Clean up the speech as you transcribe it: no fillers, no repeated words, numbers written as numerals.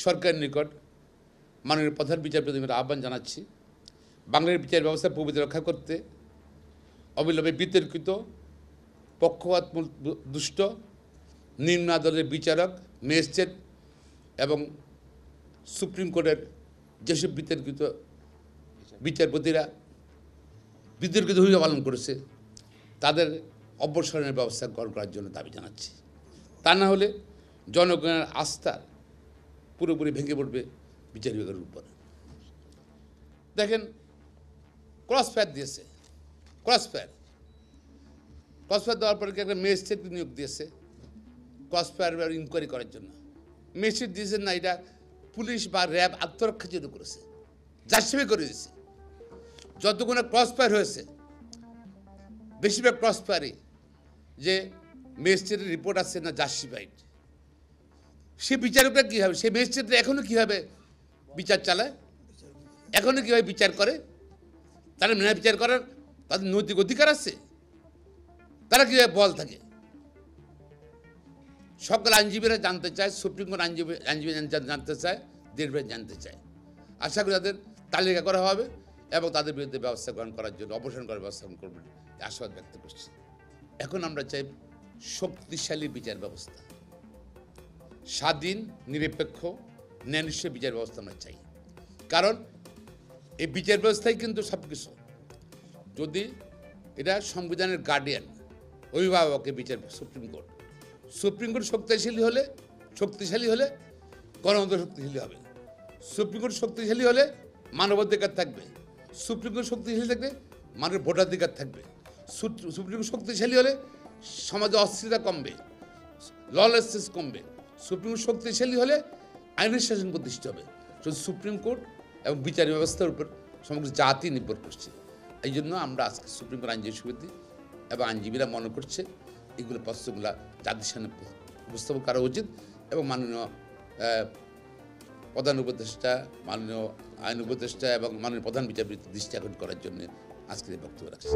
সরকারের নিকট মাননীয় প্রধান বিচারপতির আহ্বান জানাচ্ছি বাংলার বিচার ব্যবস্থার প্রভৃতি রক্ষা করতে অবিলম্বে বিতর্কিত পক্ষপাতমূলক দুষ্ট নিম্ন আদালতের বিচারক ম্যাজিস্ট্রেট এবং সুপ্রিম কোর্টের যেসব বিতর্কিত বিচারপতিরা বিতর্কিত ভূমিকা পালন করেছে তাদের অবসরের ব্যবস্থা গ্রহণ করার জন্য দাবি জানাচ্ছি। তা না হলে জনগণের আস্থা পুরোপুরি ভেঙে পড়বে বিচার বিভাগের উপর। দেখেন ক্রস ফায়ার দিয়েছে, ক্রস ফায়ার দেওয়ার পরে একটা ম্যাজিস্ট্রেট নিয়োগ দিয়েছে ক্রস ফায়ার ইনকোয়ারি করার জন্য। ম্যাজিস্ট্রেট দিয়েছেন না, এটা পুলিশ বা র্যাব আত্মরক্ষার জন্য করেছে, জাস্টিফাই করে দিয়েছে। যতগুলো ক্রস ফায়ার হয়েছে বেশিরভাগ ক্রস ফায়ারই যে ম্যাজিস্ট্রেটের রিপোর্ট আসছে না জাস্টিফাইড, সে বিচারকরা কী হবে, সে ম্যাজিস্ট্রেটরা এখনও কীভাবে বিচার চালায়, এখনও কীভাবে বিচার করে, তারা ন্যায় বিচার করার তাদের নৈতিক অধিকার আছে, তারা কীভাবে বল থাকে। সকল আইনজীবীরা জানতে চায়, সুপ্রিম কোর্ট আইনজীবী জানতে চায়, দেশভাবে জানতে চায়। আশা করি তাদের তালিকা করা হবে এবং তাদের বিরুদ্ধে ব্যবস্থা গ্রহণ করার জন্য অবসান করার ব্যবস্থা গ্রহণ করবেন আশাবাদ ব্যক্ত করছি। এখন আমরা চাই শক্তিশালী বিচার ব্যবস্থা, স্বাধীন নিরপেক্ষ ন্যায়নিষ্ঠ বিচার ব্যবস্থা আমরা চাই। কারণ এই বিচার ব্যবস্থাই কিন্তু সব কিছু। যদি এটা সংবিধানের গার্ডিয়ান, অভিভাবকের বিচার সুপ্রিম কোর্ট শক্তিশালী হলে গণতন্ত্র শক্তিশালী হবে। সুপ্রিম কোর্ট শক্তিশালী হলে মানবাধিকার থাকবে, সুপ্রিম কোর্ট শক্তিশালী থাকবে মানবের ভোটাধিকার থাকবে, সুপ্রিম কোর্ট শক্তিশালী হলে সমাজে অস্থিরতা কমবে, ললেসনেস কমবে, সুপ্রিম কোর্ট শক্তিশালী হলে আইনের শাসন প্রতিষ্ঠা হবে। সুপ্রিম কোর্ট এবং বিচার ব্যবস্থার উপর সমগ্র জাতি নির্ভর করছে। এই জন্য আমরা আজকে সুপ্রিম কোর্ট আইনজীবী সমিতি এবং আইনজীবীরা মনে করছে এগুলো প্রশ্নগুলো জাতির সামনে উপস্থাপন করা উচিত এবং মাননীয় প্রধান উপদেষ্টা, মাননীয় আইন উপদেষ্টা এবং মাননীয় প্রধান বিচারপতির দৃষ্টি আকর্ষণ করার জন্য আজকের বক্তব্য রাখছি।